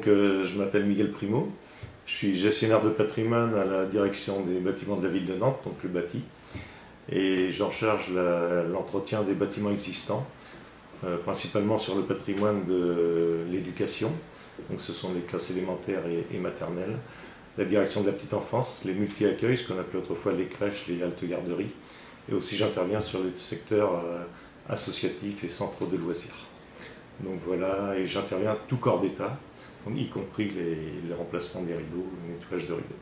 Je m'appelle Miguel Primo, je suis gestionnaire de patrimoine à la direction des bâtiments de la ville de Nantes, donc le bâti, et j'en charge l'entretien des bâtiments existants, principalement sur le patrimoine de l'éducation, donc ce sont les classes élémentaires et maternelles, la direction de la petite enfance, les multi-accueils, ce qu'on appelait autrefois les crèches, les haltes garderies, et aussi j'interviens sur le secteur associatif et centres de loisirs. Donc voilà, et j'interviens tout corps d'État, y compris les remplacements des rideaux, le nettoyage de rideaux.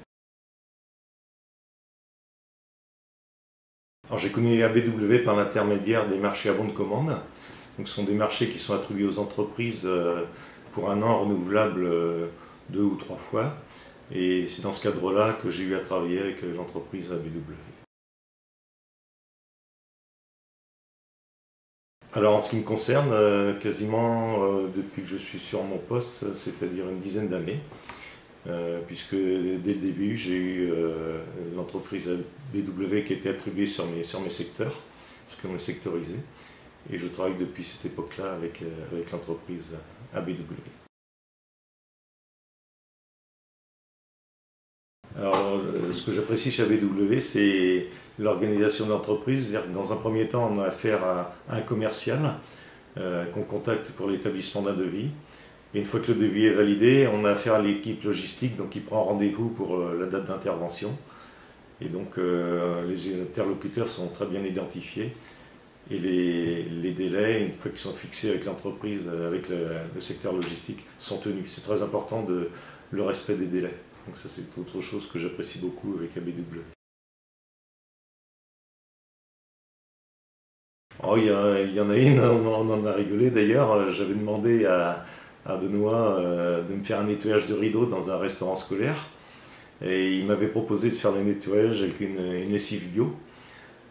Alors j'ai connu ABW par l'intermédiaire des marchés à bon de commande. Donc ce sont des marchés qui sont attribués aux entreprises pour un an renouvelable 2 ou 3 fois. Et c'est dans ce cadre-là que j'ai eu à travailler avec l'entreprise ABW. Alors en ce qui me concerne, quasiment depuis que je suis sur mon poste, c'est-à-dire une dizaine d'années, puisque dès le début j'ai eu l'entreprise BW qui était attribuée sur mes secteurs, parce qu'on est sectorisé, et je travaille depuis cette époque-là avec l'entreprise ABW. Alors, ce que j'apprécie chez ABW, c'est l'organisation de l'entreprise. C'est-à-dire que dans un premier temps, on a affaire à un commercial qu'on contacte pour l'établissement d'un devis. Et une fois que le devis est validé, on a affaire à l'équipe logistique, donc qui prend rendez-vous pour la date d'intervention. Et donc, les interlocuteurs sont très bien identifiés. Et les délais, une fois qu'ils sont fixés avec l'entreprise, avec le secteur logistique, sont tenus. C'est très important le respect des délais. Donc ça c'est autre chose que j'apprécie beaucoup avec ABW. Oh, il y en a une, on en a rigolé d'ailleurs. J'avais demandé à Benoît de me faire un nettoyage de rideaux dans un restaurant scolaire. Et il m'avait proposé de faire le nettoyage avec une lessive bio.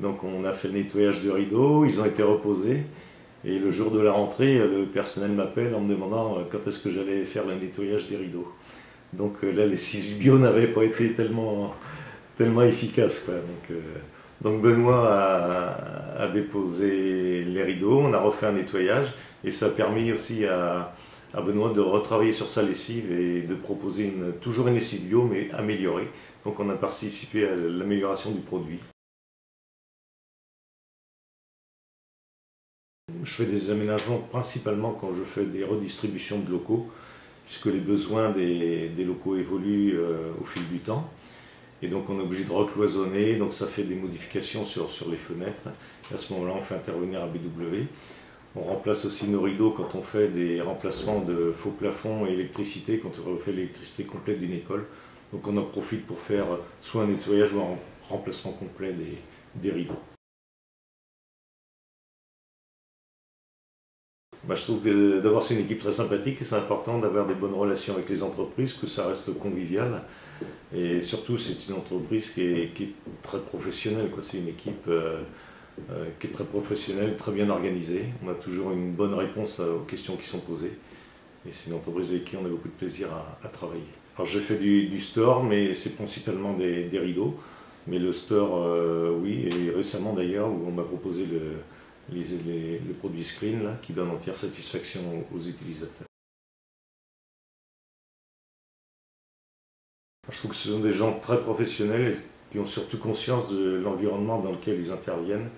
Donc on a fait le nettoyage de rideaux, ils ont été reposés. Et le jour de la rentrée, le personnel m'appelle en me demandant quand est-ce que j'allais faire le nettoyage des rideaux. Donc la lessive bio n'avait pas été tellement efficace, quoi. Donc Benoît a déposé les rideaux, on a refait un nettoyage et ça a permis aussi à Benoît de retravailler sur sa lessive et de proposer toujours une lessive bio mais améliorée. Donc on a participé à l'amélioration du produit. Je fais des aménagements principalement quand je fais des redistributions de locaux, puisque les besoins des locaux évoluent au fil du temps. Et donc on est obligé de recloisonner, donc ça fait des modifications sur les fenêtres. Et à ce moment-là, on fait intervenir ABW. On remplace aussi nos rideaux quand on fait des remplacements de faux plafonds et électricité, quand on refait l'électricité complète d'une école. Donc on en profite pour faire soit un nettoyage ou un remplacement complet des rideaux. Je trouve que d'abord c'est une équipe très sympathique et c'est important d'avoir des bonnes relations avec les entreprises, que ça reste convivial. Et surtout c'est une entreprise qui est très professionnelle. C'est une équipe qui est très professionnelle, très bien organisée. On a toujours une bonne réponse aux questions qui sont posées. Et c'est une entreprise avec qui on a beaucoup de plaisir à travailler. Alors j'ai fait du store, mais c'est principalement des rideaux. Mais le store, oui, et récemment d'ailleurs, où on m'a proposé le produit Screen là, qui donne entière satisfaction aux utilisateurs. Je trouve que ce sont des gens très professionnels et qui ont surtout conscience de l'environnement dans lequel ils interviennent.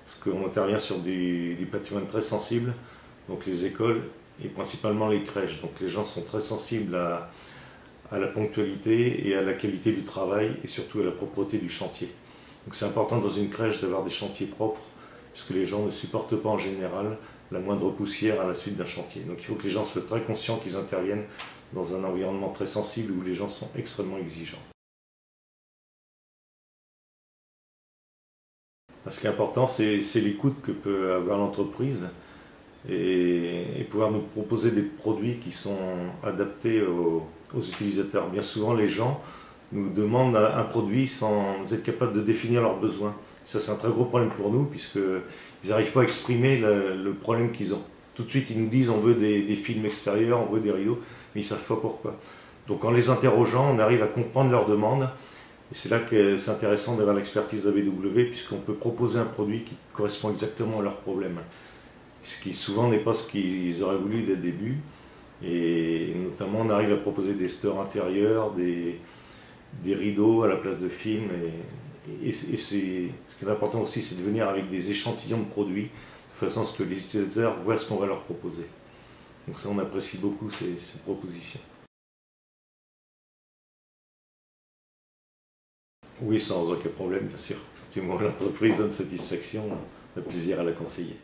Parce qu'on intervient sur du patrimoine très sensible, donc les écoles et principalement les crèches. Donc les gens sont très sensibles à la ponctualité et à la qualité du travail et surtout à la propreté du chantier. Donc c'est important dans une crèche d'avoir des chantiers propres, puisque les gens ne supportent pas en général la moindre poussière à la suite d'un chantier. Donc il faut que les gens soient très conscients qu'ils interviennent dans un environnement très sensible où les gens sont extrêmement exigeants. Ce qui est important, c'est l'écoute que peut avoir l'entreprise et pouvoir nous proposer des produits qui sont adaptés aux utilisateurs. Bien souvent, les gens nous demandent un produit sans être capables de définir leurs besoins. Ça, c'est un très gros problème pour nous, puisqu'ils n'arrivent pas à exprimer le problème qu'ils ont. Tout de suite, ils nous disent on veut des films extérieurs, on veut des rideaux, mais ils ne savent pas pourquoi. Donc en les interrogeant, on arrive à comprendre leurs demandes. Et c'est là que c'est intéressant d'avoir l'expertise d'ABW, puisqu'on peut proposer un produit qui correspond exactement à leurs problèmes. Ce qui souvent n'est pas ce qu'ils auraient voulu dès le début. Et notamment, on arrive à proposer des stores intérieurs, des rideaux à la place de films. Et ce qui est important aussi, c'est de venir avec des échantillons de produits, de façon à ce que les utilisateurs voient ce qu'on va leur proposer. Donc ça, on apprécie beaucoup ces propositions. Oui, sans aucun problème, bien sûr. Du moment où l'entreprise donne satisfaction, on a plaisir à la conseiller.